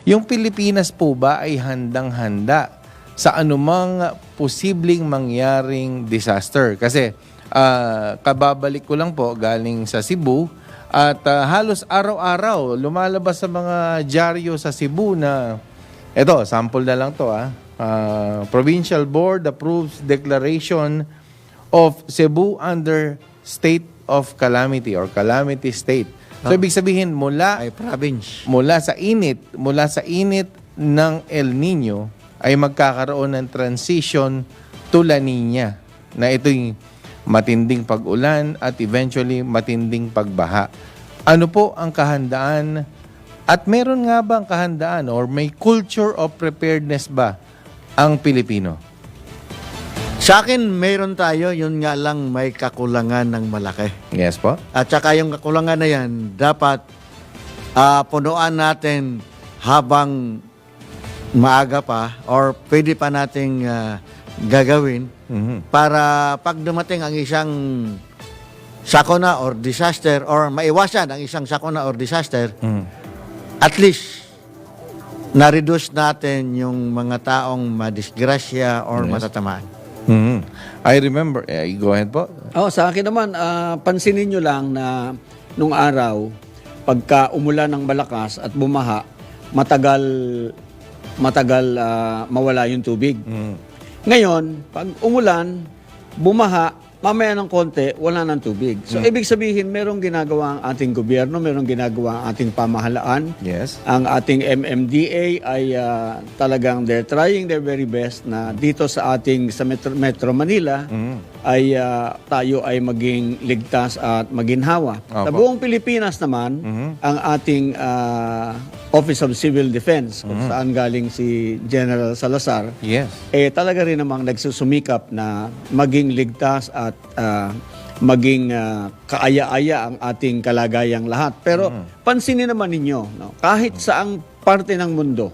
Yung Pilipinas po ba ay handang-handa sa anumang posibleng mangyaring disaster? Kasi kababalik ko lang po galing sa Cebu at halos araw-araw lumalabas sa mga dyaryo sa Cebu na eto, sample na lang to Provincial Board approves declaration of Cebu under state of calamity or calamity state. So ibig sabihin Ay province. mula sa init ng El Nino ay magkakaroon ng transition to La Nina na ito'y matinding pag-ulan at eventually matinding pagbaha. Ano po ang kahandaan at meron nga ba ang kahandaan or may culture of preparedness ba ang Pilipino? Sa akin, meron tayo, yun nga lang may kakulangan ng malaki. Yes po? At saka yung kakulangan na yan, dapat punuan natin habang maaga pa or pwede pa nating gagawin para pag dumating ang isang sakuna or disaster or maiwasan ang isang sakuna or disaster, at least na-reduce natin yung mga taong madisgrasya or matatamaan. I remember, go ahead po. Sa akin naman, pansinin nyo lang na nung araw, pagka umulan ng malakas at bumaha, matagal mawala yung tubig. Ngayon, pag umulan, bumaha, mamaya ng konti, wala ng tubig. So, ibig sabihin, merong ginagawa ang ating gobyerno, merong ginagawa ang ating pamahalaan. Yes. Ang ating MMDA ay talagang they're trying their very best na dito sa ating sa Metro Manila ay tayo ay maging ligtas at maginhawa. Sa buong Pilipinas naman, ang ating Office of Civil Defense, kung saan galing si General Salazar, Yes. talaga rin namang nagsusumikap na maging ligtas at maging kaaya-aya ang ating kalagayang lahat. Pero pansinin naman ninyo, no? Kahit saang parte ng mundo,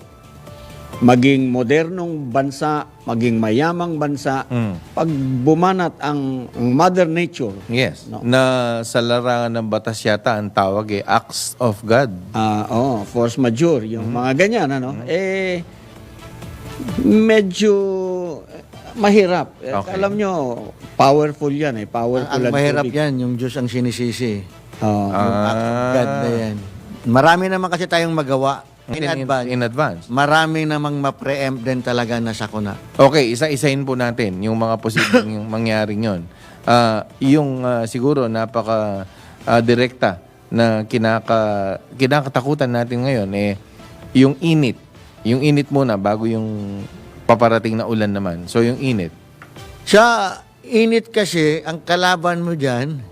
maging modernong bansa, maging mayamang bansa, pag bumanat ang Mother Nature, Yes. No. Na sa larangan ng batas yata ang tawag acts of God. force majeure, yung mga ganyan, medyo mahirap. Okay. Alam nyo, powerful yan Powerful Ang ang mahirap tubig. yan, yung Diyos ang sinisisi. Oo. Yung act of God na yan. Marami naman kasi tayong magawa in advance. In advance. Marami namang ma-preempt din talaga na sakuna. Okay, isa-isahin po natin yung mga posibleng mangyaring yon. Siguro napaka direkta na kinakatakutan natin ngayon yung init. Yung init muna bago yung paparating na ulan naman. So yung init. Sa init kasi, ang kalaban mo dyan,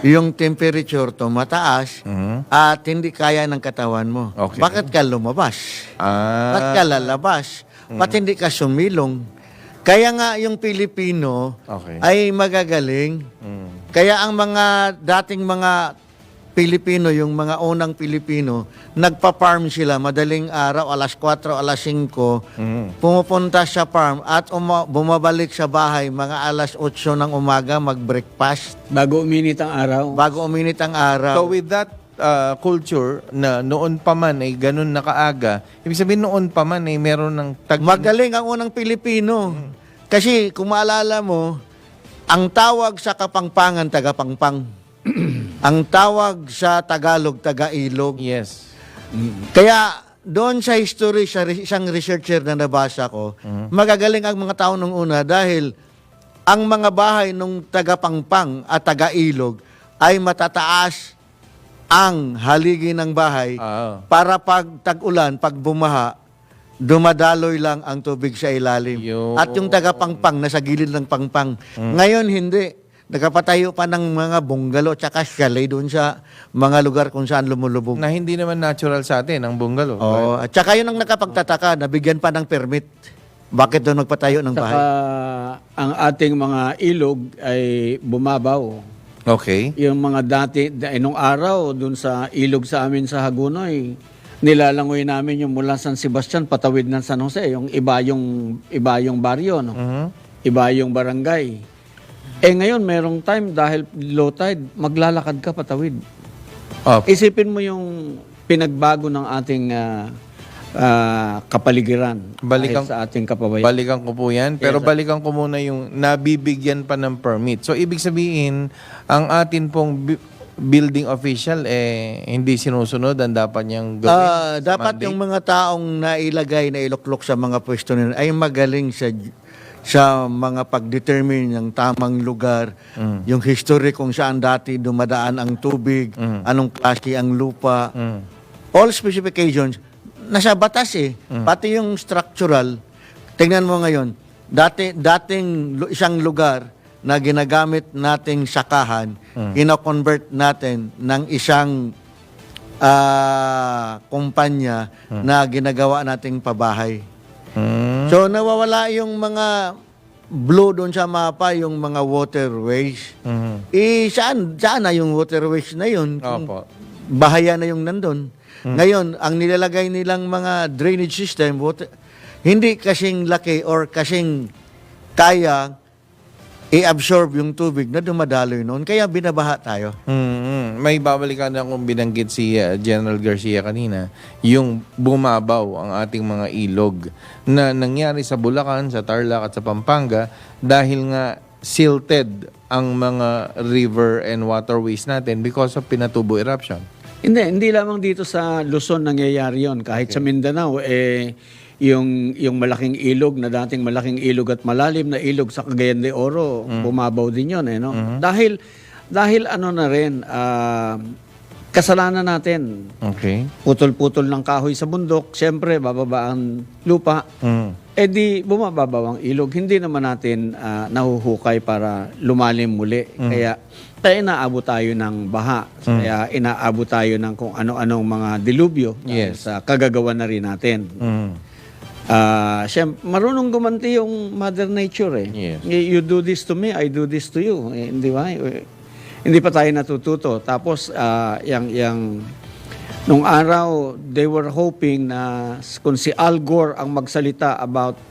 yung temperature to mataas at hindi kaya ng katawan mo. Okay. Bakit ka lumabas? Bakit ka lalabas? Ba't hindi ka sumilong? Kaya nga yung Pilipino ay magagaling. Kaya ang mga dating mga Pilipino, yung mga unang Pilipino, nagpa-farm sila madaling araw, alas 4, alas 5, pumupunta sa farm at bumabalik sa bahay mga alas 8 ng umaga mag-breakfast. Bago uminit ang araw. Bago uminit ang araw. So with that culture na noon pa man ay ganun na kaaga, ibig sabihin noon pa man ay meron ng Magaling ang unang Pilipino. Kasi kung maalala mo, ang tawag sa Kapampangan, taga-pangpang. Ang tawag sa Tagalog, taga-ilog. Yes. Kaya doon sa history, sa isang researcher na nabasa ko, magagaling ang mga tao nung una dahil ang mga bahay nung taga-pangpang at taga-ilog ay matataas ang haligi ng bahay para pag tag-ulan, pag bumaha, dumadaloy lang ang tubig sa ilalim. At yung taga-pangpang, nasa gilid ng pangpang. Ngayon, hindi. Nakapatayo pa ng mga bungalow tsaka chalet doon sa mga lugar kung saan lumulubog. Na hindi naman natural sa atin ang bungalow. Oo. At saka yun ang nakapagtataka, nabigyan pa ng permit. Bakit doon magpatayo ng bahay? Saka ang ating mga ilog ay bumabaw. Okay. Yung mga dati, nung araw, dun sa ilog sa amin sa Hagunoy, nilalangoy namin yung mula San Sebastian, patawid ng San Jose, yung iba yung baryo, no? Iba yung barangay. Ngayon, merong time, dahil low tide, maglalakad ka patawid. Okay. Isipin mo yung pinagbago ng kapaligiran Balikan- dahil sa ating kapabayaan. Balikan ko po yan. Pero balikan ko muna yung nabibigyan pa ng permit. So, ibig sabihin, ang atin pong building official, hindi sinusunod ang dapat niyang gawin. Dapat yung mga taong nailagay, nailuklok sa mga pwesto nila ay magaling sa mga pag-determine ng tamang lugar, yung history kung saan dati dumadaan ang tubig, anong klase ang lupa. All specifications, nasa batas Pati yung structural, tingnan mo ngayon, dating isang lugar na ginagamit nating sakahan, ino-convert natin ng isang kumpanya na ginagawa nating pabahay. So nawawala yung mga blue doon sa mapa, yung mga waterways. Saan na yung waterways na yun? Kung Opo. bahaya na yung nandun. Ngayon, ang nilalagay nilang mga drainage system, hindi kasing laki or kasing kaya i-absorb yung tubig na dumadaloy noon. Kaya binabaha tayo. May babalikan na kung binanggit si General Garcia kanina, yung bumabaw ang ating mga ilog na nangyari sa Bulacan, sa Tarlac at sa Pampanga dahil nga silted ang mga river and waterways natin because of Pinatubo eruption. Hindi lamang dito sa Luzon nangyayari yon. Kahit sa Mindanao, yung malaking ilog na dating malaking ilog at malalim na ilog sa Cagayan de Oro, bumabaw din yun. No? Dahil ano na rin, kasalanan natin. Okay. Putol-putol ng kahoy sa bundok, siyempre bababa ang lupa. Di bumababaw ang ilog. Hindi naman natin nahuhukay para lumalim muli. Kaya inaabot tayo ng baha. Kaya inaabot tayo ng kung ano-anong mga dilubyo dahil Yes. sa kagagawa na rin natin. Siyempre, marunong gumanti yung Mother Nature. Yes. You do this to me, I do this to you. Hindi ba? Hindi pa tayo natututo. Tapos, nung araw, they were hoping na kung si Al Gore ang magsalita about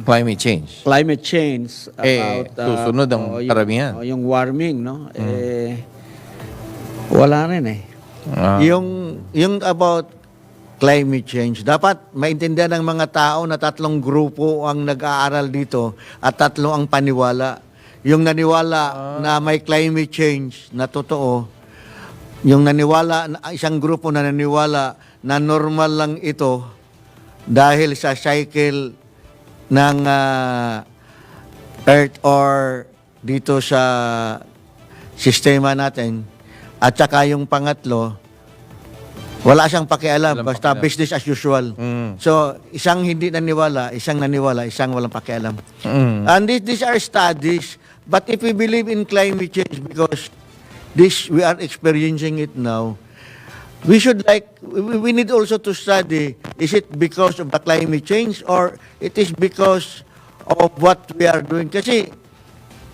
Climate change. climate change, about susunod ang karamihan. yung warming, no? Wala rin Yung about climate change, dapat maintindihan ng mga tao na 3 grupo ang nag-aaral dito at 3 ang paniwala. Yung naniwala na may climate change na totoo, yung isang grupo na naniwala na normal lang ito dahil sa cycle ng Earth or dito sa sistema natin. At saka yung pangatlo, wala siyang pakialam, basta business as usual. So, isang hindi naniwala, isang naniwala, isang walang pakialam. And these are studies, but if we believe in climate change because we are experiencing it now, we need also to study, is it because of the climate change or it is because of what we are doing? Kasi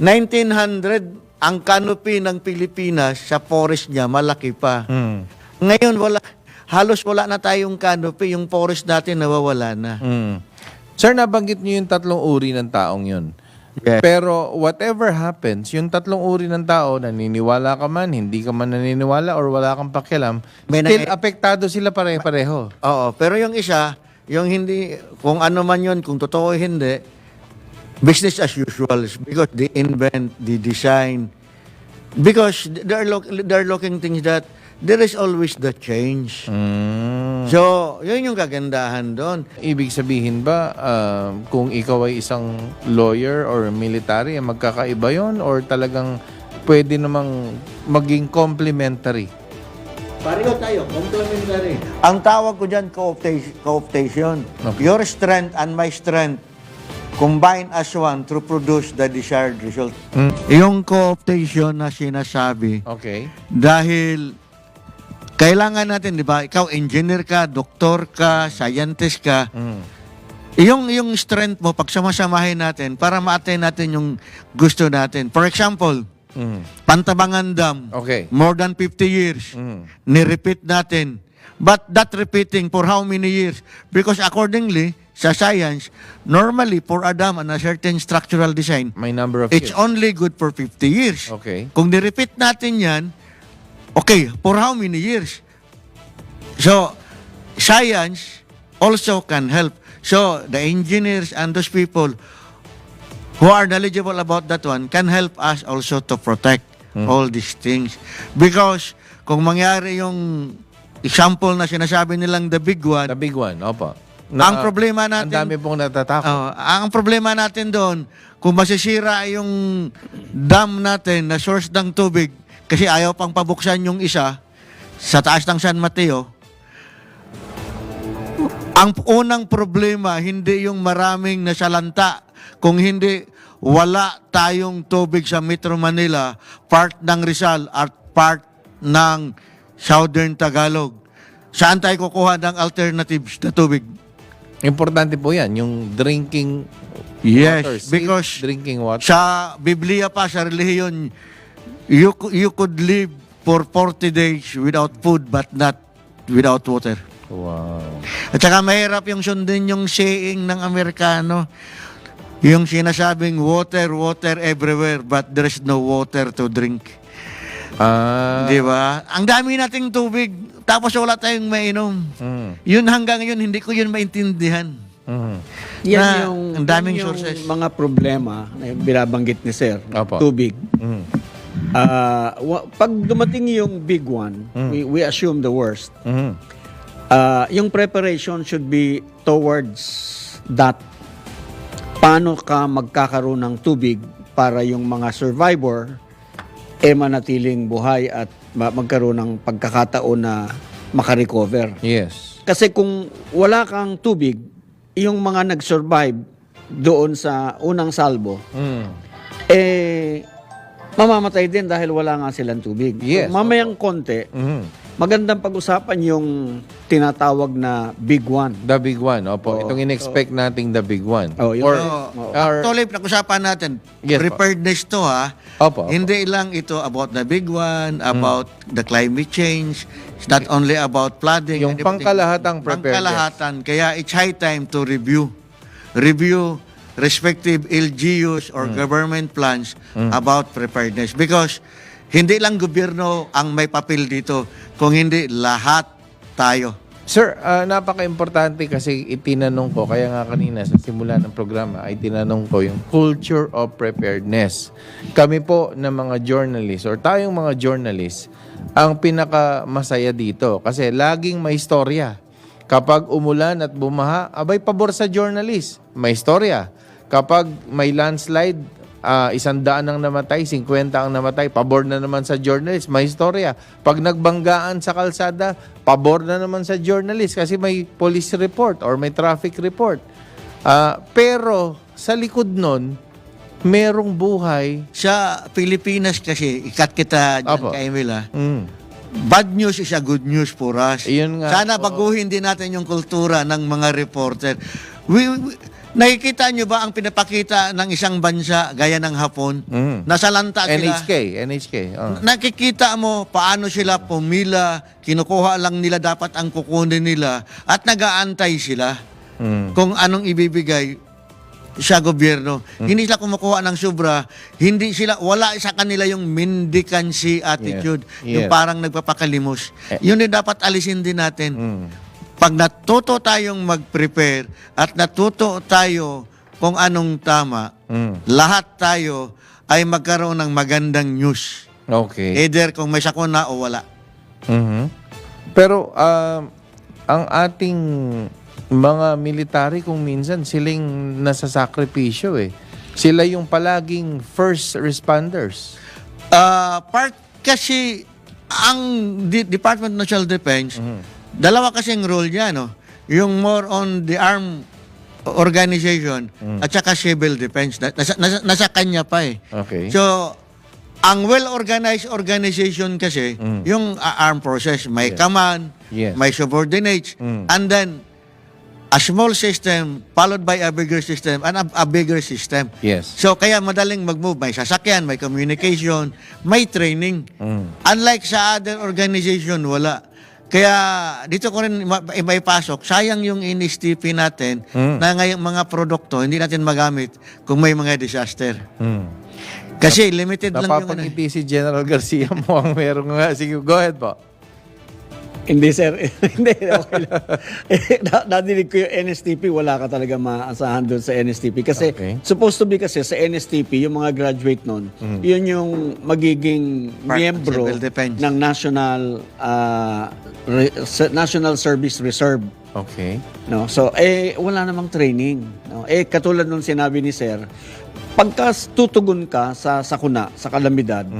1900, ang canopy ng Pilipinas sa forest niya, malaki pa. Ngayon, halos wala na tayong canopy, yung forest natin nawawala na. Sir, nabanggit niyo yung 3 uri ng taong yun. Yes. Pero whatever happens, yung 3 uri ng tao, naniniwala ka man, hindi ka man naniniwala, or wala kang pakialam, still apektado sila pare-pareho. Oo, pero yung isa, yung hindi, kung ano man yun, kung totoo o hindi, business as usual because they invent, they design, because they're looking things that there is always the change. So, yun yung kagandahan doon. Ibig sabihin ba, kung ikaw ay isang lawyer or military, magkakaiba yon or talagang pwede namang maging complementary? Pareho tayo, complementary. Ang tawag ko dyan, cooptation. Okay. Your strength and my strength combine as one to produce the desired result. Yung cooptation na sinasabi, Okay. dahil kailangan natin, di ba, ikaw engineer ka, doktor ka, scientist ka, yung strength mo, pagsamasamahin natin para ma-attain natin yung gusto natin. For example, Pantabangan Dam, Okay. more than 50 years, ni-repeat natin. But that repeating for how many years? Because accordingly, sa science, normally for a dam and a certain structural design, May number of it's years. only good for 50 years. Okay. Kung ni-repeat natin yan, okay, for how many years? So, science also can help. So the engineers and those people who are knowledgeable about that one can help us also to protect all these things. Because kung mangyari yung example na sinasabi nilang the big one, The big one, opo. ang problema Ang natin, dami pong natatakot. ang problema natin doon, kung masisira yung dam natin na source ng tubig, kasi ayaw pang pabuksan yung isa sa taas ng San Mateo, ang unang problema, hindi yung maraming nasalanta, kung hindi wala tayong tubig sa Metro Manila, part ng Rizal at part ng Southern Tagalog. Saan tayo kukuha ng alternatives na tubig? Importante po yan, yung drinking Yes, water. Safe because drinking water. sa Biblia pa, sa relihiyon, you could live for 40 days without food but not without water. Wow. At saka mahirap yung sundin yung saying ng Amerikano. Yung sinasabing water, water everywhere but there's no water to drink. Ah. Di ba? Ang dami nating tubig tapos wala tayong mainom. Yun hanggang yun, hindi ko yun maintindihan. Yan Na yung, ang daming yan yung sources. mga problema na binabanggit ni Sir. Opo. Tubig. Pag dumating yung big one, we assume the worst. Yung preparation should be towards that. Paano ka magkakaroon ng tubig para yung mga survivor manatiling buhay at magkaroon ng pagkakataon na makarecover. Yes. Kasi kung wala kang tubig, yung mga nag-survive doon sa unang salbo, mamamatay din dahil wala nga silang tubig. Yes, So, mamayang konti, magandang pag-usapan yung tinatawag na big one. The big one, opo. Oo. Itong in-expect nating the big one. Oh, yung- Or, Actually, pag-usapan natin, Yes, preparedness to ha. Opo, opo. Hindi lang ito about the big one, about the climate change. It's not only about flooding. Yung and everything. pangkalahatang preparedness. Pangkalahatan. Kaya it's high time to review. Review respective LGUs or government plans about preparedness. Because hindi lang gobyerno ang may papel dito, kung hindi lahat tayo. Sir, napaka-importante kasi itinanong ko, kaya nga kanina sa simula ng programa ay tinanong ko yung culture of preparedness. Kami po na mga journalists or tayong mga journalists, ang pinaka-masaya dito kasi laging may istorya. Kapag umulan at bumaha, abay pabor sa journalist. May istorya. Kapag may landslide, 100 ang namatay, 50 ang namatay, pabor na naman sa journalist, may istorya. Pag nagbanggaan sa kalsada, pabor na naman sa journalist kasi may police report or may traffic report. Pero sa likod nun, merong buhay. Sa Pilipinas kasi, ikat kita dyan Apo. kay Emil bad news is a good news for us. Iyon nga Sana baguhin din natin yung kultura ng mga reporter. Nakikita nyo ba ang pinapakita ng isang bansa gaya ng Hapon? Nasalanta sila. NHK. Nakikita mo paano sila pumila, kinukuha lang nila dapat ang kukunin nila at nag-aantay sila kung anong ibibigay sa gobyerno. Hindi sila kumukuha ng sobra, wala sa kanila yung mendicancy attitude, Yes. yung parang nagpapakalimos. Yun din dapat alisin din natin. Pag natuto tayong mag-prepare at natuto tayo kung anong tama, lahat tayo ay magkaroon ng magandang news. Okay. Either kung may sakuna o wala. Pero ang ating mga military kung minsan silang nasasakripisyo eh. Sila yung palaging first responders. Part kasi ang Department of National Defense, dalawa kasing role niya, no? Yung more on the armed organization at saka civil defense. Nasa kanya pa eh. Okay. So, ang well-organized organization kasi, yung armed forces, may command, Yes. may subordinates, and then a small system followed by a bigger system and a bigger system. Yes. So, kaya madaling mag-move. May sasakyan, may communication, may training. Unlike sa other organization, wala. Kaya dito ko rin may pasok. Sayang yung NSTP natin na ngayong mga produkto hindi natin magamit kung may mga disaster. Kasi limited lang yung ano. Napapangiti si General Garcia mo ang merong nga. Sige, go ahead po. Hindi, sir. Hindi, okay lang. Nadinig ko yung NSTP, wala ka talaga maasahan doon sa NSTP. Kasi, Okay. supposed to be kasi sa NSTP, yung mga graduate nun, yun yung magiging Part ng miyembro civil defense. ng National Service Reserve. Okay. No? So, wala namang training. No? Katulad nung sinabi ni Sir, pagka tutugon ka sa sakuna, sa kalamidad,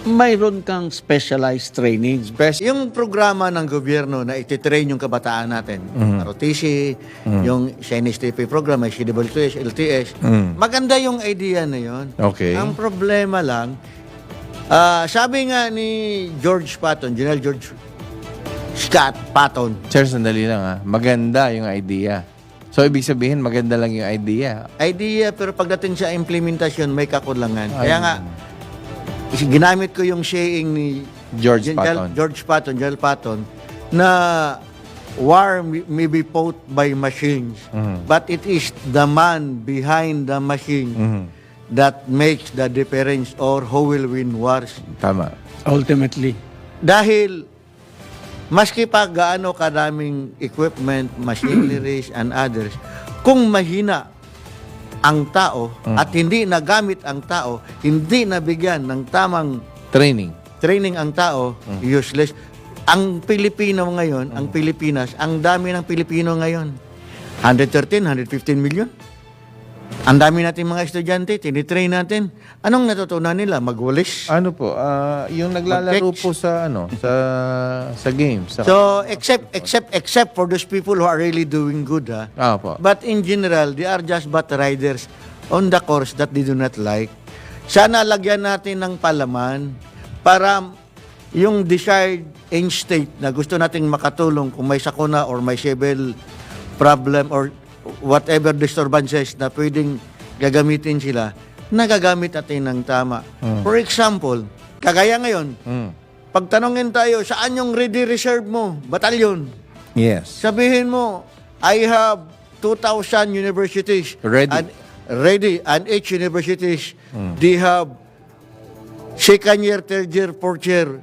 mayroon kang specialized training. Yung programa ng gobyerno na ititrain yung kabataan natin, ROTC, yung CNSTP program, may CWTS, LTS, maganda yung idea na yun. Okay. Ang problema lang, sabi nga ni George Patton, General George Scott Patton, Sir, sandali lang ha. Maganda yung idea. So, ibig sabihin, maganda lang yung idea. pero pagdating sa implementasyon, may kakulangan. Kaya nga, ginamit ko yung saying ni George Patton. General Patton, na war may be fought by machines, but it is the man behind the machine that makes the difference or who will win wars. Tama. Ultimately. Dahil, maski pa gaano kadaming equipment, machineries, and others, kung mahina ang tao at hindi nagamit ang tao, hindi nabigyan ng tamang training ang tao, useless. Ang Pilipino ngayon, ang Pilipinas, ang dami ng Pilipino ngayon. 113, 115 million. Ang dami natin mga estudyante, tinitrain natin. Anong natutunan nila? Magwalis? Ano po, yung naglalaro po sa sa games. So, except for those people who are really doing good, ha? Po. But in general, they are just but riders on the course that they do not like. Sana lagyan natin ng palaman para yung desired end state na gusto nating makatulong kung may sakuna or may civil problem or whatever disturbances na pwedeng gagamitin sila, nagagamit natin ng tama. For example, kagaya ngayon, pagtanongin tayo, saan yung ready reserve mo? Batalyon. Yes. Sabihin mo, I have 2,000 universities. Ready. And each universities, they have second year, third year, fourth year.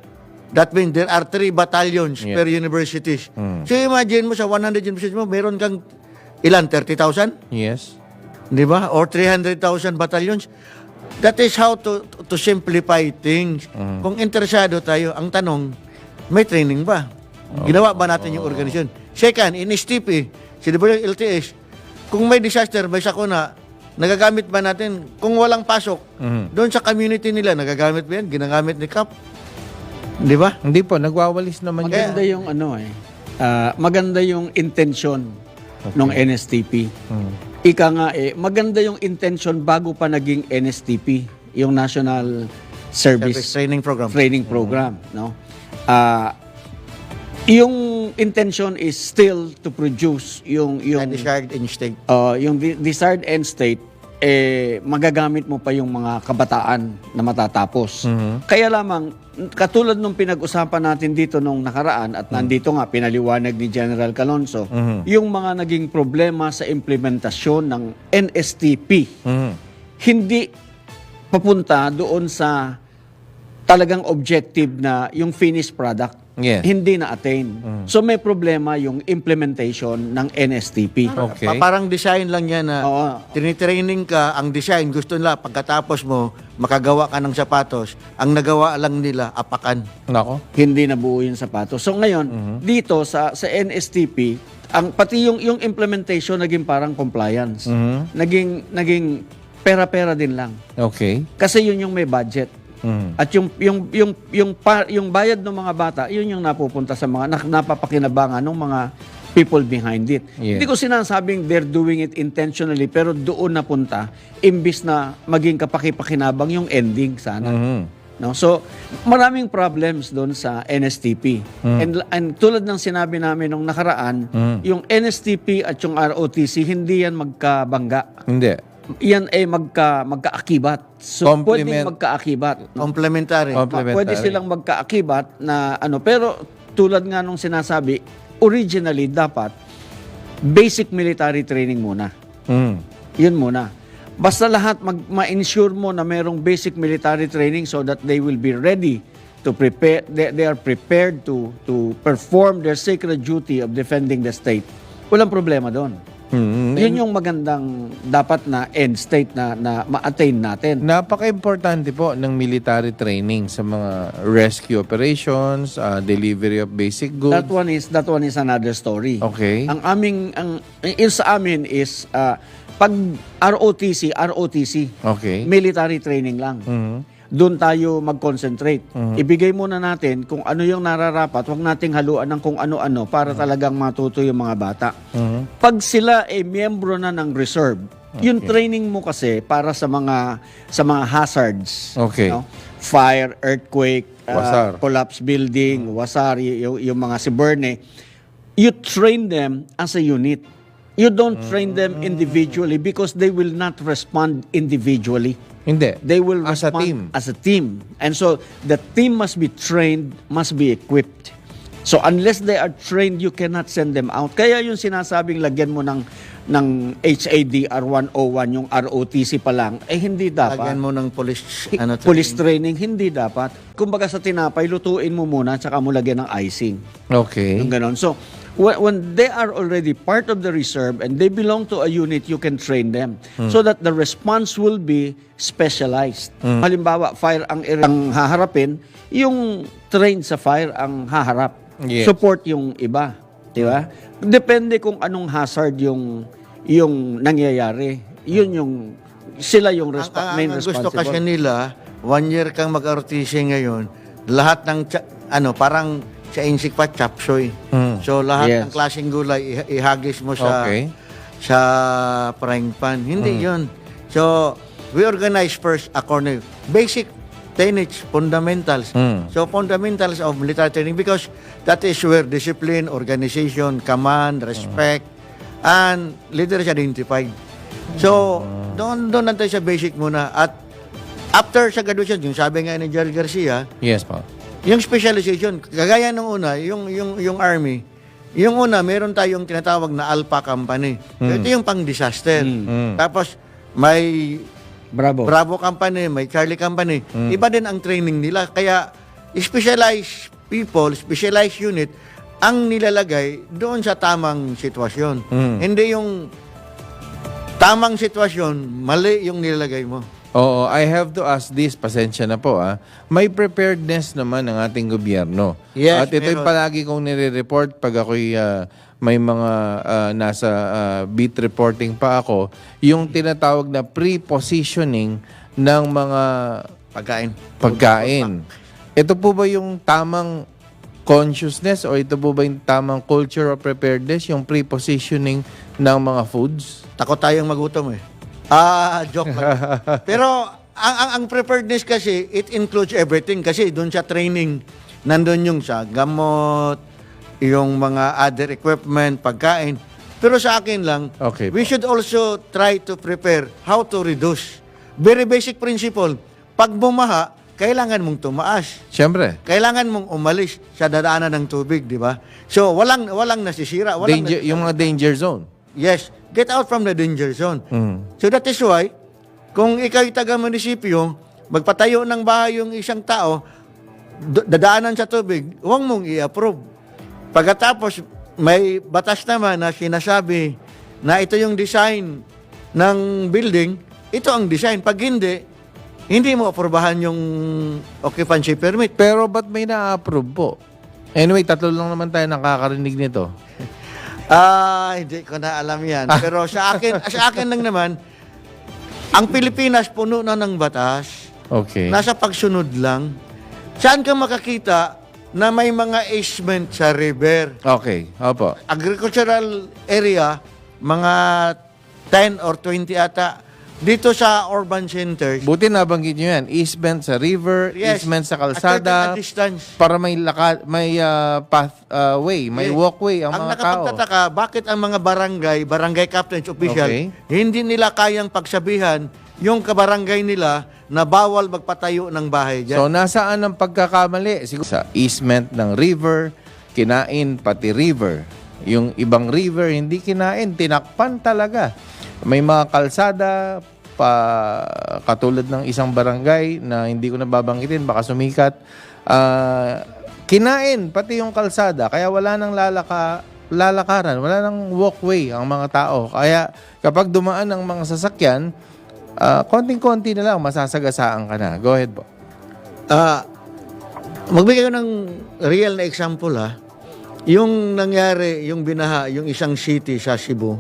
That means there are 3 battalions per universities. So imagine mo sa 100 universities mo, meron kang ilan? 30,000? Yes. Di ba? Or 300,000 battalions. That is how to simplify things. Kung interesado tayo, ang tanong, may training ba? Ginawa ba natin yung organisasyon? Second, in STP, LTS, kung may disaster, may sakuna, nagagamit ba natin? Kung walang pasok, doon sa community nila, nagagamit ba yan? Ginagamit ni CAP? Di ba? Hindi po, nagwawalis naman Maganda yung maganda yung intention ng NSTP. Ika nga maganda yung intention bago pa naging NSTP, yung National Service Training Program. No? Yung intention is still to produce yung Desired end state. yung desired end state, magagamit mo pa yung mga kabataan na matatapos. Kaya lamang, katulad nung pinag-usapan natin dito nung nakaraan at nandito nga, pinaliwanag ni General Calonzo, yung mga naging problema sa implementasyon ng NSTP, hindi papunta doon sa talagang objective na yung finished product. Yes. Hindi na-attain. So may problema yung implementation ng NSTP. Okay. Parang design lang yan na Oo. tinitraining ka, ang design, gusto nila, pagkatapos mo, makagawa ka ng sapatos, ang nagawa lang nila, apakan. Nako. Hindi nabuo yung sapatos. So ngayon, dito sa NSTP, pati yung implementation naging parang compliance. Naging pera-pera din lang. Okay. Kasi yun yung may budget. At yung bayad ng mga bata, yun yung napupunta sa mga napapakinabangan ng mga people behind it. Yeah. Hindi ko sinasabing they're doing it intentionally, pero doon napunta, imbis na maging kapaki-pakinabang yung ending sana. No? So, maraming problems doon sa NSTP. And tulad ng sinabi namin nung nakaraan, yung NSTP at yung ROTC, hindi yan magkabangga. Hindi. Yan ay magkaakibat. So, pwedeng magkaakibat. Complementary. Pwede silang magkaakibat na pero tulad nga nung sinasabi, originally dapat basic military training muna. Yun muna. Basta lahat ma-ensure mo na mayroong basic military training so that they will be ready to prepare, they are prepared to perform their sacred duty of defending the state, walang problema doon. Yun yung magandang dapat na end state na ma-attain natin. Napaka-importante po ng military training sa mga rescue operations, delivery of basic goods. That one is another story. Okay. Sa amin is pag ROTC, Okay. military training lang. Doon tayo mag-concentrate. Ibigay muna natin kung ano yung nararapat, huwag nating haluan ng kung ano-ano para talagang matuto yung mga bata. Pag sila ay miyembro na ng reserve, yung training mo kasi para sa mga hazards. Okay. Fire, earthquake, Wasar. collapse building, wasar, yung mga siberne, you train them as a unit. You don't train them individually because they will not respond individually. Hindi. They will As a respond team. as a team. And so the team must be trained, must be equipped. So unless they are trained, you cannot send them out. Kaya yung sinasabing lagyan mo ng HADR 101, yung ROTC pa lang, hindi dapat. Lagyan mo ng police, Police training, hindi dapat. Kumbaga sa tinapay, lutuin mo muna, tsaka mo lagyan ng icing. Okay. Yung ganon. So, when they are already part of the reserve and they belong to a unit, you can train them so that the response will be specialized. Halimbawa, fire ang haharapin, yung trained sa fire ang haharap. Yes. Support yung iba. Di ba? Depende kung anong hazard yung nangyayari. Yun yung, sila yung main ang responsible. gusto kasi nila, 1 year kang mag-ROTC ngayon, lahat ng, parang sa insik pa, chapsoy. So, lahat Yes. ng klaseng gulay, ihagis mo sa Okay. sa frying pan. Hindi yun. So, we organize first according basic tenets, fundamentals. So, fundamentals of military training because that is where discipline, organization, command, respect, and leader is identified. So, doon natin sa basic muna. At after sa graduation, yung sabi nga ni Jerry Garcia, Yes po. yung specialization, kagaya nung una, yung Army, yung una, meron tayong tinatawag na Alpha Company. Ito yung pang-disaster. Tapos, may Bravo Company, may Charlie Company. Iba din ang training nila. Kaya, specialized people, specialized unit, ang nilalagay doon sa tamang sitwasyon. Hindi yung tamang sitwasyon, mali yung nilalagay mo. Oo, I have to ask this, pasensya na po May preparedness naman ng ating gobyerno. Yes, At ito'y meron. palagi kong nire-report pag ako'y may mga nasa beat reporting pa ako, yung tinatawag na pre-positioning ng mga pagkain. Ito po ba yung tamang consciousness o ito po ba yung tamang culture of preparedness, yung pre-positioning ng mga foods? Takot tayong magutom eh. Joke lang. Pero ang preparedness kasi, it includes everything. Kasi doon sa training, nandun yung sa gamot, yung mga other equipment, pagkain. Pero sa akin lang, Okay we po. should also try to prepare how to reduce. Very basic principle. Pag bumaha, kailangan mong tumaas. Siyempre. Kailangan mong umalis sa dadaanan ng tubig, di ba? So, walang nasisira. Yung mga danger zone. Yes, get out from the danger zone. So that is why, kung ikaw yung taga-munisipyo, magpatayo ng bahay yung isang tao, dadaanan sa tubig, huwag mong i-approve. Pagkatapos, may batas naman na sinasabi na ito yung design ng building, ito ang design. Pag hindi mo aprobahan yung occupancy permit. Pero ba't may na-approve po? Anyway, 3 lang naman tayo nakakarinig nito. Hindi ko na alam yan. Pero sa akin lang naman, ang Pilipinas puno na ng batas. Okay. Nasa pagsunod lang. Saan ka makakita na may mga easement sa river? Okay. Opo. Agricultural area, mga 10 or 20 ata. Dito sa urban centers, Buti nabanggit nyo yan. Easement sa river, yes, easement sa a kalsada, certain distance. para may pathway, may Yes. walkway ang Ang mga tao. nakapagtataka, bakit ang mga barangay captains official, Okay. hindi nila kayang pagsabihan yung kabarangay nila na bawal magpatayo ng bahay So, dyan. nasaan ang pagkakamali? Siguro sa easement ng river, kinain pati river. Yung ibang river, hindi kinain, tinakpan talaga. May mga kalsada, katulad ng isang barangay na hindi ko nababanggitin, baka sumikat, kinain pati yung kalsada, kaya wala nang lalakaran, wala nang walkway ang mga tao. Kaya kapag dumaan ang mga sasakyan, konting-konti na lang, masasagasaan ka na. Go ahead po. Magbigay ko ng real na example Yung nangyari, yung binaha, yung isang city sa Cebu.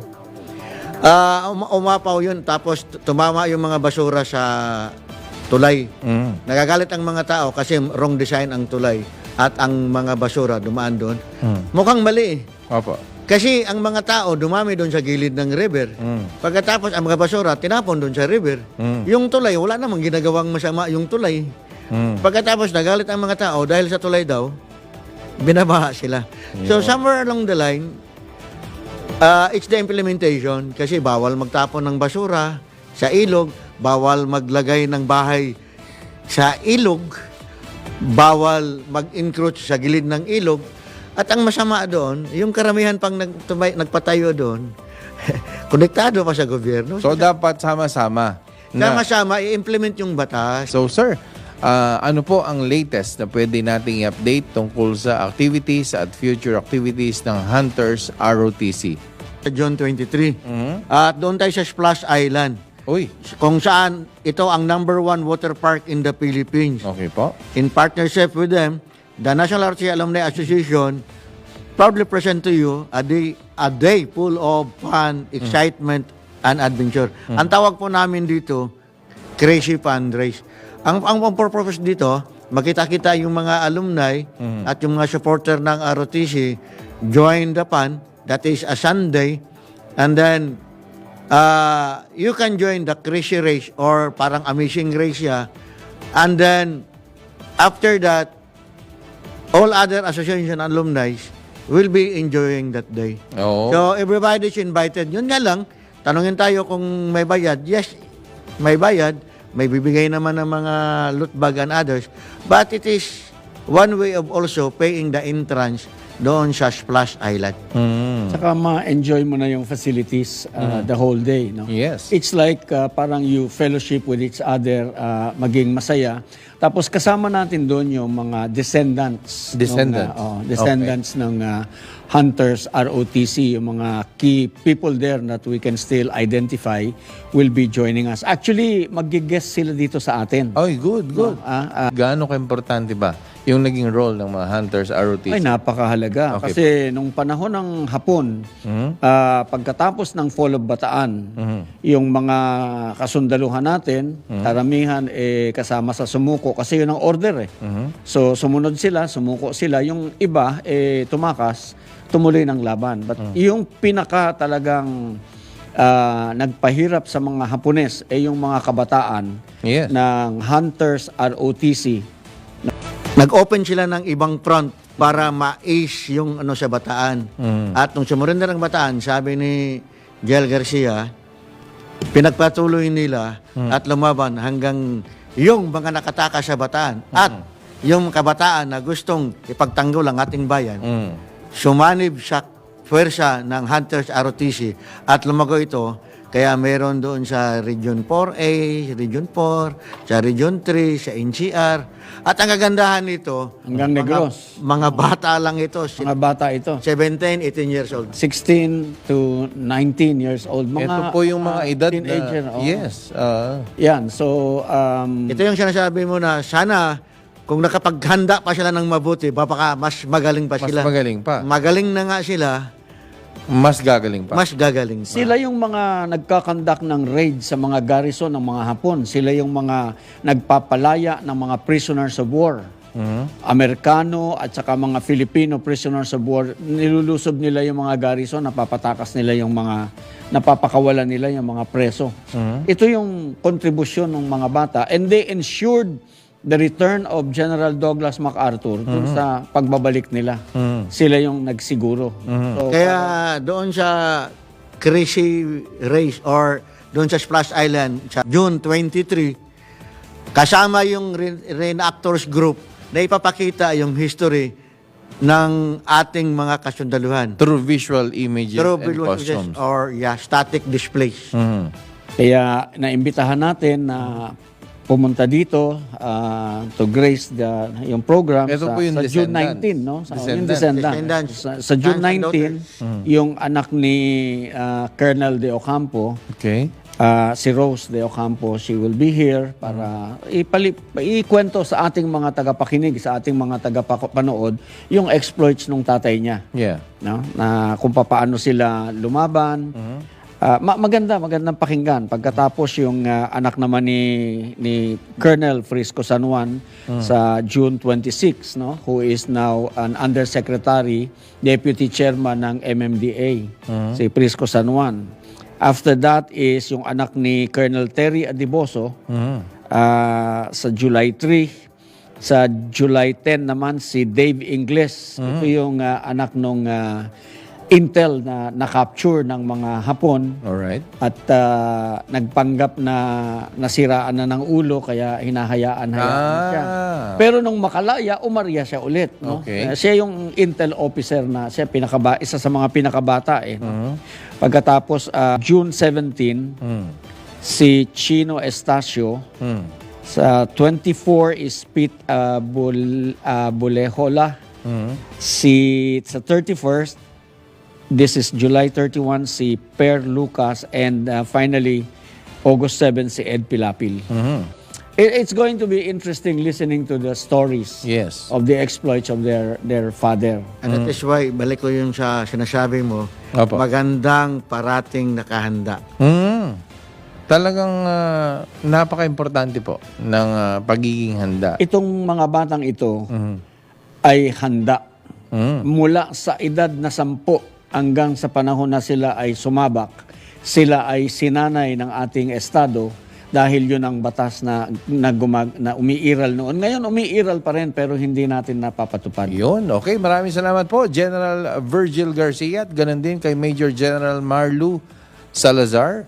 Umapaw yun, tapos tumama yung mga basura sa tulay. Nagagalit ang mga tao kasi wrong design ang tulay at ang mga basura dumaan doon. Mukhang mali Opo. Kasi ang mga tao dumami doon sa gilid ng river. Pagkatapos ang mga basura tinapon doon sa river. Yung tulay, wala namang ginagawang masama yung tulay. Pagkatapos nagalit ang mga tao dahil sa tulay daw, binabaha sila. So somewhere along the line, it's the implementation kasi bawal magtapon ng basura sa ilog, bawal maglagay ng bahay sa ilog, bawal mag-encroach sa gilid ng ilog. At ang masama doon, yung karamihan pang nagpatayo doon, konektado pa sa gobyerno. So, dapat sama-sama. Sama-sama, i-implement yung batas. So, sir, ano po ang latest na pwede nating i-update tungkol sa activities at future activities ng Hunters ROTC? Sa June 23. At doon tayo sa Splash Island. Uy, Kung saan ito ang #1 water park in the Philippines. okay po. In partnership with them, the National ROTC Alumni Association proudly present to you a day full of fun, excitement, and adventure. Ang tawag po namin dito, Crazy Fun Race. Ang purpose dito, makita-kita yung mga alumni at yung mga supporter ng ROTC join the fun. That is a Sunday. And then, you can join the Crazy Race or parang Amazing Race And then, after that, all other association alumni will be enjoying that day. Oo. So, everybody is invited. Yun nga lang, tanungin tayo kung may bayad. Yes, may bayad. May bibigay naman ng mga loot bag and others. But it is one way of also paying the entrance doon sa Splash Island. Saka ma-enjoy mo na yung facilities the whole day. No? Yes. It's like parang you fellowship with each other, maging masaya. Tapos kasama natin doon yung mga descendants. Descendants ng Hunters ROTC, yung mga key people there that we can still identify will be joining us. Actually, mag-guest sila dito sa atin. Oy, good. Gaano ka-importante ba yung naging role ng mga Hunters ROTC? Ay, napakahalaga. Okay. Kasi nung panahon ng Hapon, pagkatapos ng Fall of Bataan, yung mga kasundaluhan natin, karamihan kasama sa sumuko kasi yun ang order So sumunod sila, sumuko sila. Yung iba tumakas, tumuloy ng laban. But yung pinaka talagang nagpahirap sa mga Hapones yung mga kabataan Yes. ng Hunters ROTC. Nag-open sila ng ibang front para ma-ace yung sa Bataan. At nung sumunod na ng Bataan, sabi ni Jel Garcia, pinagpatuloy nila at lumaban hanggang yung mga nakataka sa Bataan at yung kabataan na gustong ipagtanggol ang ating bayan, sumanib sa puwersa ng Hunters ROTC at lumago ito. Kaya meron doon sa Region 4A, Region 4, sa Region 3, sa NCR. At ang kagandahan nito, Hanggang Negros. mga bata lang ito, Mga bata ito. 17, 18 years old. 16 to 19 years old. Mga, Ito po yung mga edad teenager. na... oh. Yes. Yan. So, Ito yung sinasabi mo na sana kung nakapaghanda pa sila ng mabuti, baka mas magaling pa Mas sila. magaling pa. Magaling na nga sila, Mas gagaling pa. mas gagaling pa. sila yung mga nagkakandak ng raid sa mga garrison ng mga Hapon. Sila yung mga nagpapalaya ng mga prisoners of war. Amerikano at saka mga Filipino prisoners of war. Nilulusob nila yung mga garrison, napapatakas nila yung mga, napapakawalan nila yung mga preso. Ito yung kontribusyon ng mga bata. And they ensured the return of General Douglas MacArthur dun sa pagbabalik nila. Sila yung nagsiguro. So, Kaya doon sa Crazy Race or doon sa Splash Island sa June 23, kasama yung reenactors group na ipapakita yung history ng ating mga kasundaluhan. Through visual images Through and visual costumes. or static displays. Kaya naimbitahan natin na pumunta dito to grace yung program Ito sa, po yung sa June Descendants. 19, no? Sa, yung Descendants. Descendants. Sa June Sons and 19, yung anak ni Colonel De Ocampo, Okay. si Rose De Ocampo, she will be here para ikwento sa ating mga tagapakinig, sa ating mga tagapanood, yung exploits ng tatay niya. Yeah. No? Na kung paano sila lumaban. Magandang pakinggan. Pagkatapos yung anak naman ni Colonel Frisco San Juan sa June 26, no, who is now an undersecretary, deputy chairman ng MMDA, si Frisco San Juan. After that is yung anak ni Colonel Terry Adiboso sa July 3. Sa July 10 naman si Dave Ingles. Ito yung anak nung intel na na-capture ng mga Hapon Alright. at nagpanggap na nasiraan na ng ulo kaya hinahayaan siya. Pero nung makalaya, umarya siya ulit. No? Okay. Siya yung intel officer na siya isa sa mga pinakabata. No? Pagkatapos June 17, si Chino Estacio. Sa 24 is Pete Bulejola. Sa 31st, this is July 31, si Per Lucas, and finally, August 7, si Ed Pilapil. It's going to be interesting listening to the stories Yes. of the exploits of their father. And that is why, balik ko yung sa sinasabi mo, Opo. magandang parating nakahanda. Talagang napaka-importante po ng pagiging handa. Itong mga batang ito ay handa. Mula sa edad na 10 hanggang sa panahon na sila ay sumabak, sila ay sinanay ng ating estado dahil yun ang batas na umiiral noon. Ngayon, umiiral pa rin pero hindi natin napapatupad. Yun. Okay, maraming salamat po, General Virgil Garcia, at ganun din kay Major General Marlu Salazar.